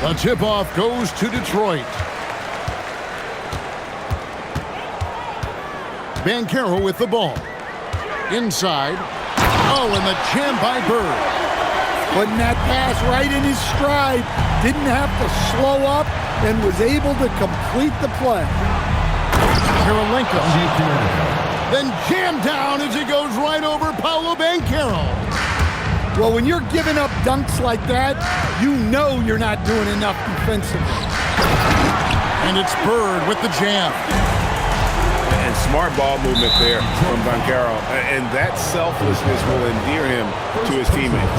A tip-off goes to Detroit. Banchero with the ball. Inside. Oh, and the jam by Bird. Putting that pass right in his stride. Didn't have to slow up and was able to complete the play. Karolinko. Then jammed down as he goes right over Paolo Banchero. Well, when you're giving up dunks like that, you know you're not doing enough defensively. And it's Bird with the jam. And smart ball movement there from Banchero. And that selflessness will endear him to his teammates.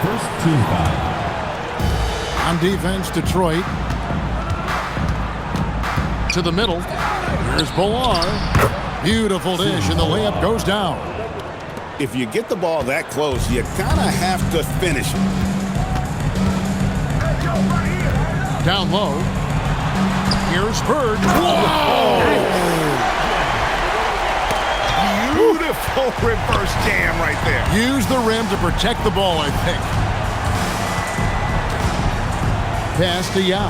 First team foul. On defense, Detroit. To the middle. Here's Villar. Beautiful dish, and the layup goes down. If you get the ball that close, you kind of have to finish it. Down low. Here's Bird. Whoa! Beautiful reverse jam right there. Use the rim to protect the ball, I think. Pass to Yao.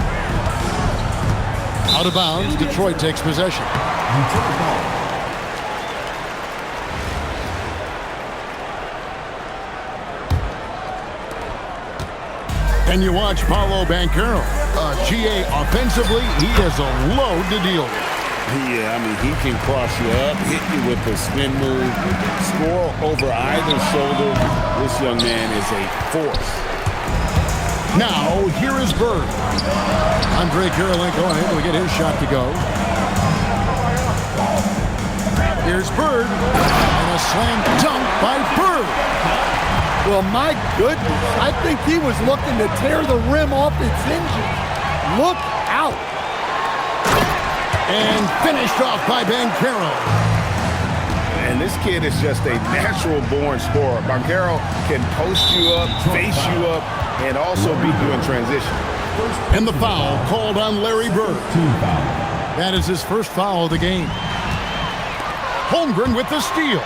Out of bounds, Detroit takes possession. And you watch Paolo Banchero. GA offensively, he has a load to deal with. Yeah, I mean, he can cross you up, hit you with the spin move, score over either shoulder. This young man is a force. Now, here is Bird. Andre Karolinko unable to get his shot to go. Here's Bird. And a slam dunk by Bird. Well, my goodness, I think he was looking to tear the rim off its hinges. Look out. And finished off by Banchero. And this kid is just a natural-born scorer. Banchero can post you up, face you up, and also beat you in transition. And the foul called on Larry Bird. That is his first foul of the game. Holmgren with the steal.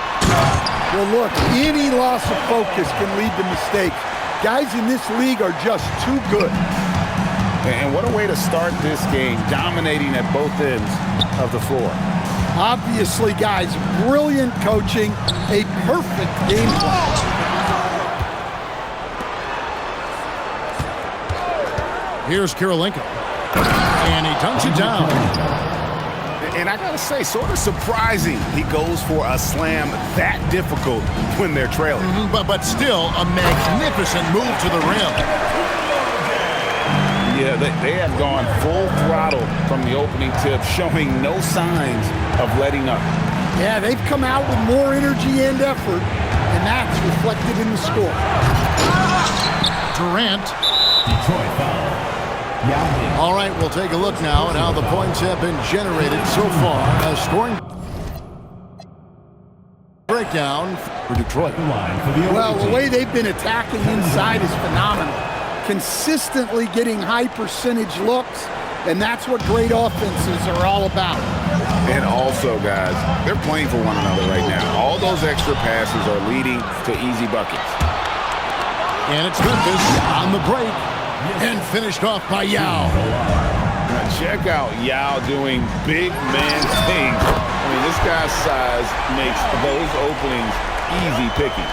Well, look, any loss of focus can lead to mistakes. Guys in this league are just too good. And what a way to start this game, dominating at both ends of the floor. Obviously, guys, brilliant coaching, a perfect game plan. Here's Karolinko. And he dunks it down. And I gotta say, sort of surprising he goes for a slam that difficult when they're trailing. But still, a magnificent move to the rim. Yeah, they have gone full throttle from the opening tip, showing no signs of letting up. Yeah, they've come out with more energy and effort, and that's reflected in the score. Durant. Detroit foul. All right, we'll take a look now at how the points have been generated so far. A scoring breakdown for Detroit. Well, the way they've been attacking inside is phenomenal. Consistently getting high percentage looks, and that's what great offenses are all about. And also, guys, they're playing for one another right now. All those extra passes are leading to easy buckets. And it's Memphis on the break. And finished off by Yao. Now check out Yao doing big man things. I mean, this guy's size makes those openings easy picking.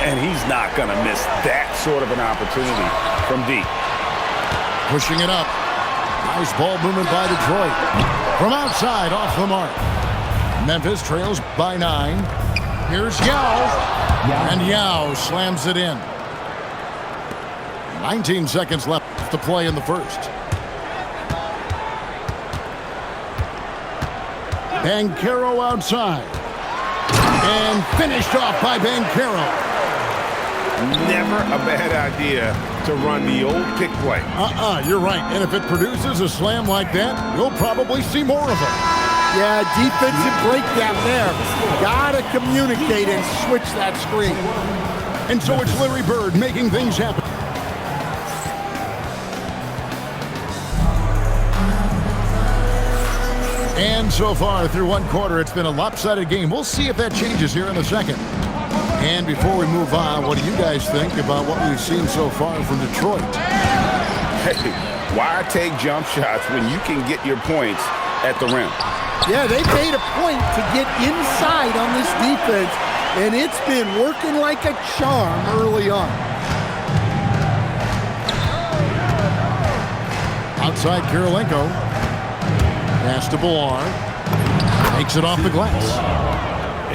And he's not going to miss that sort of an opportunity from deep. Pushing it up. Nice ball movement by Detroit. From outside, off the mark. Memphis trails by 9. Here's Yao. And Yao slams it in. 19 seconds left to play in the first. Banchero outside. And finished off by Banchero. Never a bad idea to run the old pick play. You're right. And if it produces a slam like that, we'll probably see more of them. Yeah, defensive breakdown there. Gotta communicate and switch that screen. And so it's Larry Bird making things happen. And so far through one quarter, it's been a lopsided game. We'll see if that changes here in a second. And before we move on, what do you guys think about what we've seen so far from Detroit? Hey, why take jump shots when you can get your points at the rim? Yeah, they made a point to get inside on this defense, and it's been working like a charm early on. Outside Kirilenko. Pass to Villar. Takes it off the glass.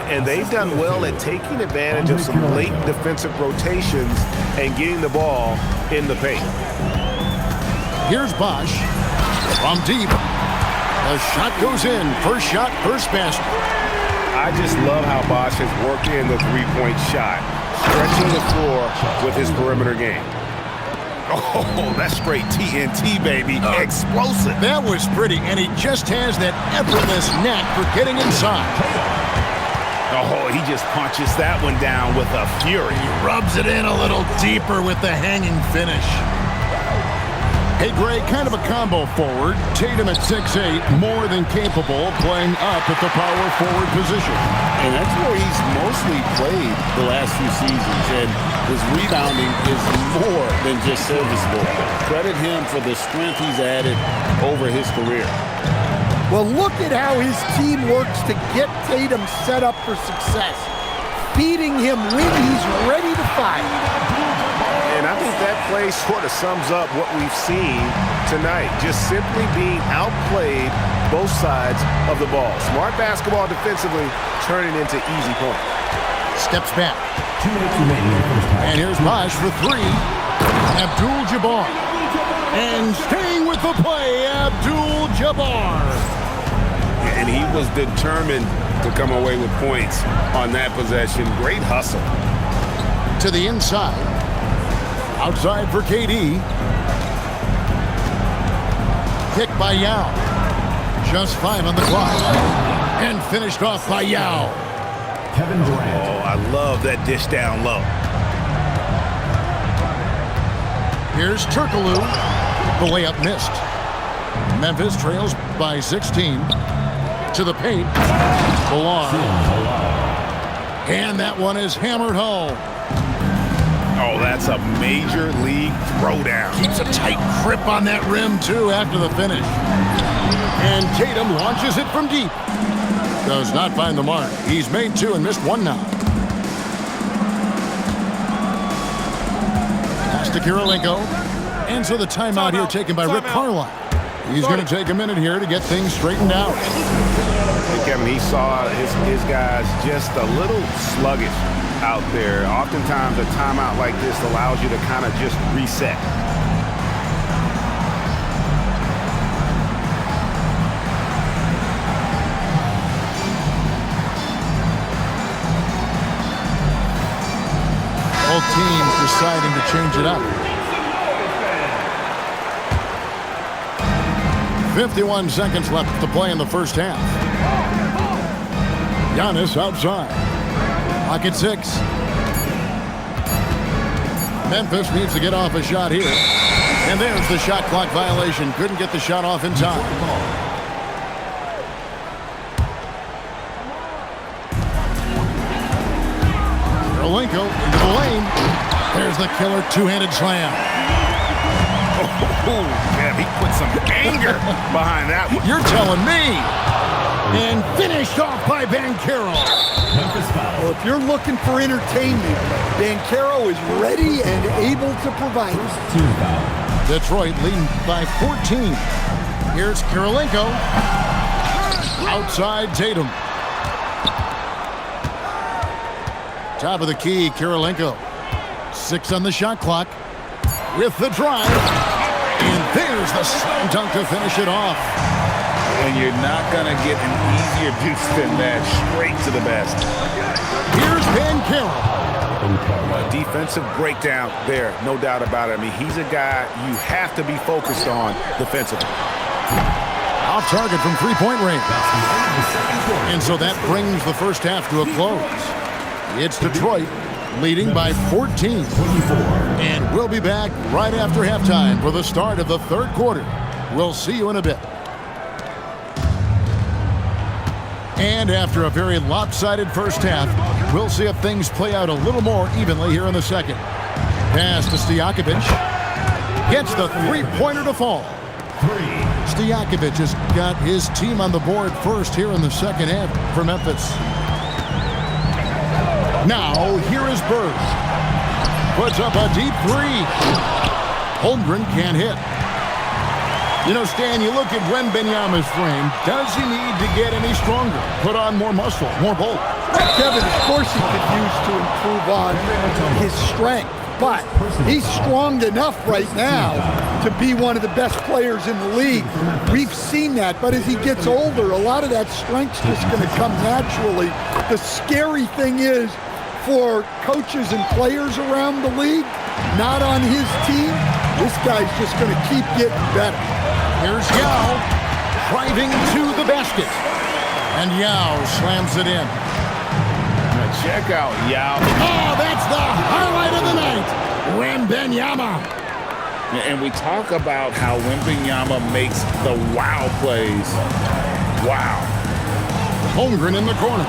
And they've done well at taking advantage of some late defensive rotations and getting the ball in the paint. Here's Bosch from deep. The shot goes in. First shot, first basket. I just love how Bosch has worked in the three-point shot, stretching the floor with his perimeter game. Oh, that's straight TNT, baby. Explosive. That was pretty, and he just has that effortless knack for getting inside. Oh, he just punches that one down with a fury. He rubs it in a little deeper with the hanging finish. Hey, Gray, kind of a combo forward. Tatum at 6'8", more than capable of playing up at the power forward position. And that's where he's mostly played the last few seasons, and his rebounding is more than just serviceable. Credit him for the strength he's added over his career. Well, look at how his team works to get Tatum set up for success, feeding him when he's ready to fire. And I think that play sort of sums up what we've seen tonight. Just simply being outplayed both sides of the ball. Smart basketball defensively, turning into easy points. Steps back. And here's Bosch for three. Abdul-Jabbar. And staying with the play, Abdul-Jabbar. And he was determined to come away with points on that possession. Great hustle. To the inside. Outside for KD. Kick by Yao. Just 5 on the clock. And finished off by Yao. Kevin Durant. Oh, I love that dish down low. Here's Turkoglu. The layup missed. Memphis trails by 16. To the paint. Villar. And that one is hammered home. Oh, that's a major league throwdown. Keeps a tight grip on that rim, too, after the finish. And Tatum launches it from deep. Does not find the mark. He's made 2 and missed 1 now. Pass to Kirilenko. And so the timeout here taken by Rick Carlisle. He's going to take a minute here to get things straightened out. Hey, Kevin, he saw his guys just a little sluggish out there. Oftentimes a timeout like this allows you to kind of just reset. Both teams deciding to change it up. 51 seconds left to play in the first half. Giannis outside. Pocket 6. Memphis needs to get off a shot here. And there's the shot clock violation. Couldn't get the shot off in time. Kirilenko into the lane. There's the killer two-handed slam. Oh, man, he put some anger behind that one. You're telling me. And finished off by Banchero. Well, if you're looking for entertainment, Banchero is ready and able to provide. Detroit leading by 14. Here's Kirilenko. Outside Tatum. Top of the key, Kirilenko. 6 on the shot clock. With the drive. And there's the slam dunk to finish it off. And you're not going to get an easier deuce than that. Straight to the best. Here's Banchero. A defensive breakdown there, no doubt about it. I mean, he's a guy you have to be focused on defensively. Off target from three-point range. And so that brings the first half to a close. It's Detroit leading by 14. And we'll be back right after halftime for the start of the third quarter. We'll see you in a bit. And after a very lopsided first half, we'll see if things play out a little more evenly here in the second. Pass to Stojakovic. Gets the three-pointer to fall. Stojakovic has got his team on the board first here in the second half for Memphis. Now, here is Bird. Puts up a deep three. Holmgren can't hit. You know, Stan, you look at Wembanyama's frame. Does he need to get any stronger? Put on more muscle, more bulk? Kevin, of course he could use to improve on his strength, but he's strong enough right now to be one of the best players in the league. We've seen that, but as he gets older, a lot of that strength's just going to come naturally. The scary thing is, for coaches and players around the league, not on his team, this guy's just going to keep getting better. Here's Yao driving to the basket. And Yao slams it in. Now check out Yao. Oh, that's the highlight of the night. Wembanyama. And we talk about how Wembanyama makes the wow plays. Wow. Holmgren in the corner.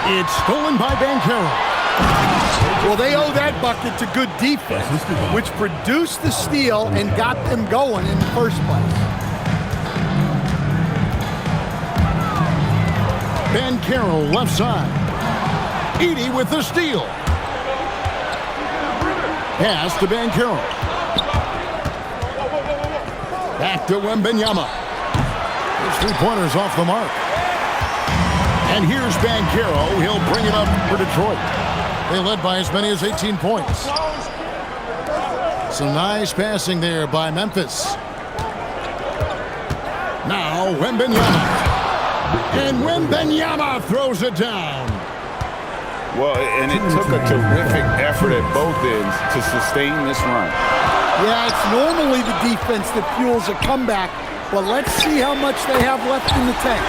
It's stolen by Banchero. Well, they owe that bucket to good defense, which produced the steal and got them going in the first place. Banchero left side. Edey with the steal. Pass to Banchero. Back to Wembanyama. His three-pointers off the mark. And here's Banchero. He'll bring it up for Detroit. They led by as many as 18 points. Some nice passing there by Memphis. Now Wembanyama. And Wembanyama throws it down. Well, and it took a terrific effort at both ends to sustain this run. Yeah, it's normally the defense that fuels a comeback, but let's see how much they have left in the tank.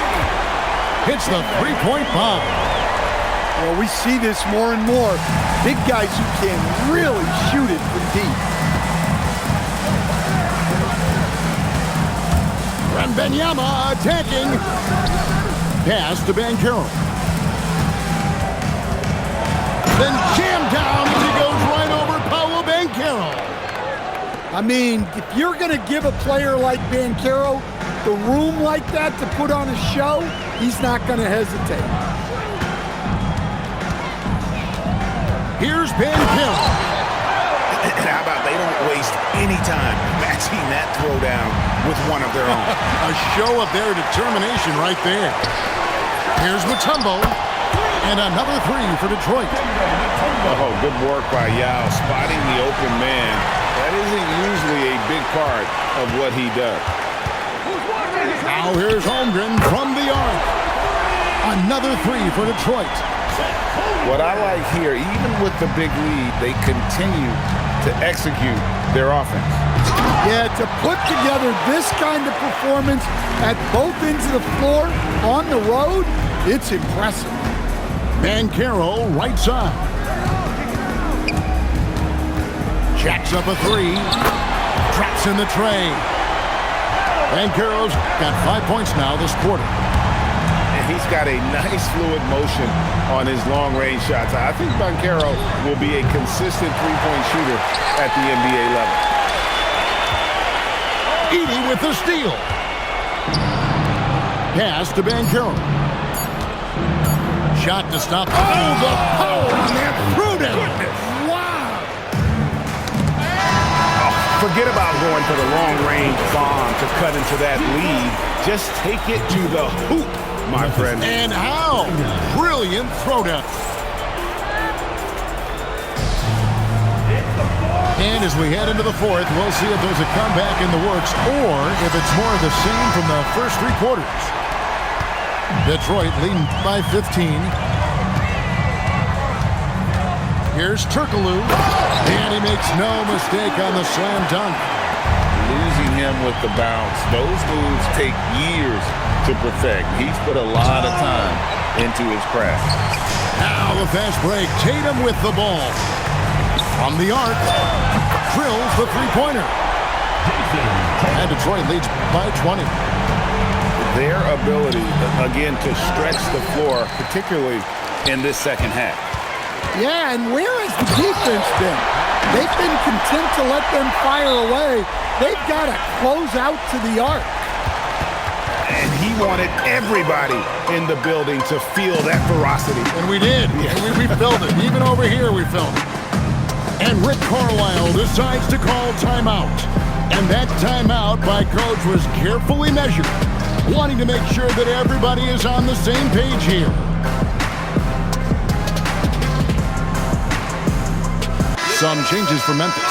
Hits the three-point bomb. Well, we see this more and more. Big guys who can really shoot it from deep. Wembanyama attacking. Pass to Banchero. Then jammed down as he goes right over Paolo Banchero. I mean, if you're going to give a player like Banchero the room like that to put on a show, he's not going to hesitate. Here's Banchero. How about they don't waste any time matching that throwdown with one of their own. A show of their determination right there. Here's Mutombo. And another three for Detroit. Oh, good work by Yao, spotting the open man. That isn't usually a big part of what he does. Now here's Holmgren from the arc. Another three for Detroit. What I like here, even with the big lead, they continue to execute their offense. Yeah, to put together this kind of performance at both ends of the floor on the road, it's impressive. Banchero, right side. Jacks up a three. Drops in the tray. Banchero's got 5 points now this quarter. And he's got a nice fluid motion on his long-range shots. I think Banchero will be a consistent three-point shooter at the NBA level. Edey with the steal. Pass to Banchero. Shot to stop. Oh, the power on that Pruden. Wow. Forget about going for the long-range bomb to cut into that lead. Just take it to the hoop, my friend. And how brilliant throwdown. And as we head into the fourth, we'll see if there's a comeback in the works or if it's more of the same from the first three quarters. Detroit leading by 15. Here's Turkoglu, and he makes no mistake on the slam dunk. Losing him with the bounce. Those moves take years to perfect. He's put a lot of time into his craft. Now the fast break. Tatum with the ball. From the arc, drills the three-pointer. And Detroit leads by 20. Their ability, again, to stretch the floor, particularly in this second half. Yeah, and where has the defense been? They've been content to let them fire away. They've got to close out to the arc. And he wanted everybody in the building to feel that ferocity. And we did. And we felt it. Even over here, we felt it. And Rick Carlisle decides to call timeout. And that timeout by Coach was carefully measured, wanting to make sure that everybody is on the same page here. Some changes for Memphis.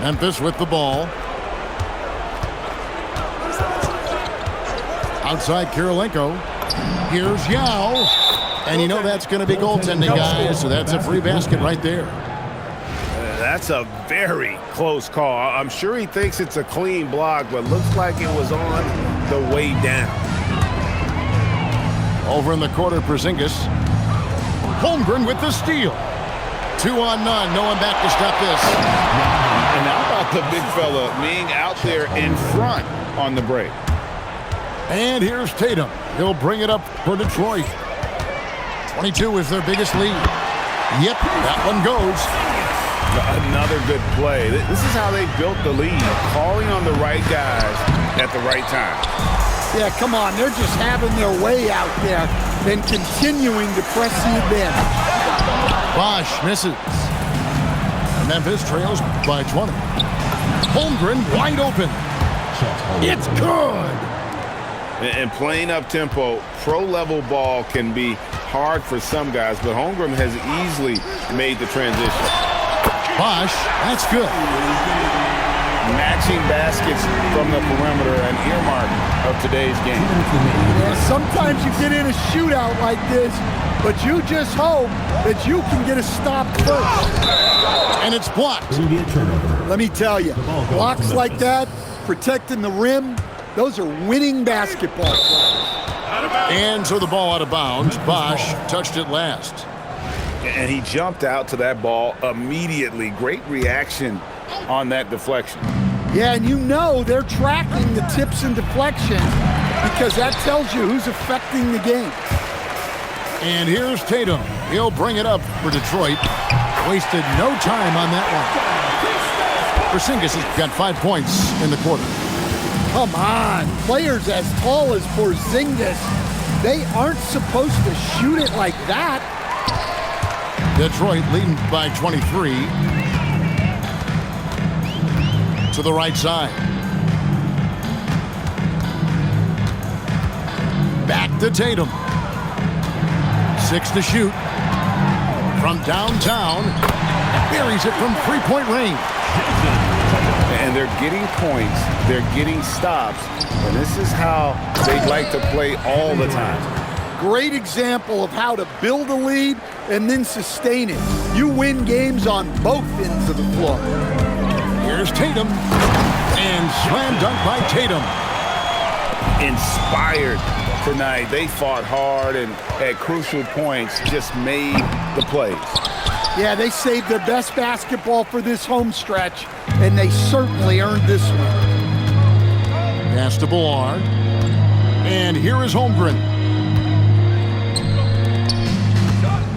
Memphis with the ball. Outside Kirilenko. Here's Yao. And you know that's going to be goaltending, guys, so that's a free basket right there. That's a very close call. I'm sure he thinks it's a clean block, but looks like it was on the way down. Over in the corner, Porzingis. Holmgren with the steal. 2-on-none. No one back to stop this. And how about the big fella being out there in front on the break? And here's Tatum. He'll bring it up for Detroit. 22 is their biggest lead. Yep, that one goes. Another good play. This is how they built the lead, calling on the right guys at the right time. Yeah, come on. They're just having their way out there and continuing to press the advantage. Bosch misses. Memphis trails by 20. Holmgren wide open. It's good. And playing up-tempo, pro-level ball can be hard for some guys, but Holmgren has easily made the transition. Bosch, that's good. Matching baskets from the perimeter, an earmark of today's game. Yeah, sometimes you get in a shootout like this, but you just hope that you can get a stop first. And it's blocked. Let me tell you, blocks like that, protecting the rim, those are winning basketball players. And so the ball out of bounds. Bosch touched it last. And he jumped out to that ball immediately. Great reaction on that deflection. Yeah, and you know they're tracking the tips and deflections because that tells you who's affecting the game. And here's Tatum. He'll bring it up for Detroit. Wasted no time on that one. Porzingis has got 5 points in the quarter. Come on, players as tall as Porzingis, they aren't supposed to shoot it like that. Detroit leading by 23. To the right side. Back to Tatum. 6 to shoot. From downtown. Buries it from three-point range. And they're getting points. They're getting stops. And this is how they'd like to play all the time. Great example of how to build a lead and then sustain it. You win games on both ends of the floor. Here's Tatum. And slam dunk by Tatum. Inspired tonight. They fought hard and at crucial points just made the plays. Yeah, they saved their best basketball for this home stretch, and they certainly earned this one. Pass to Ballard. And here is Holmgren.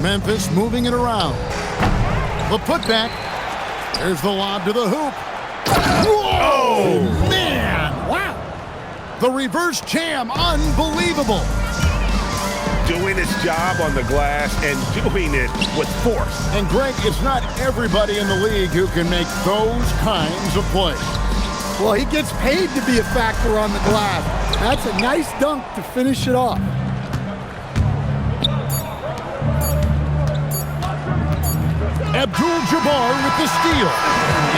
Memphis moving it around. The putback. There's the lob to the hoop. Whoa! Man! Wow! The reverse jam. Unbelievable. Doing his job on the glass and doing it with force. And Greg, it's not everybody in the league who can make those kinds of plays. Well, he gets paid to be a factor on the glass. That's a nice dunk to finish it off. Abdul-Jabbar with the steal.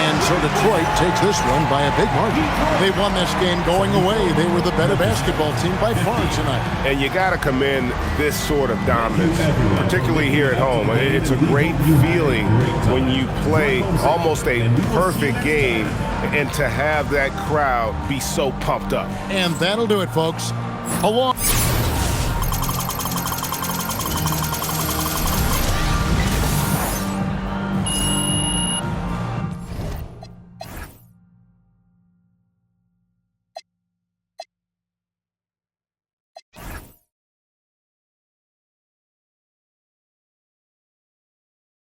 And so Detroit takes this one by a big margin. They won this game going away. They were the better basketball team by far tonight. And you got to commend this sort of dominance, particularly here at home. It's a great feeling when you play almost a perfect game and to have that crowd be so pumped up. And that'll do it, folks. Along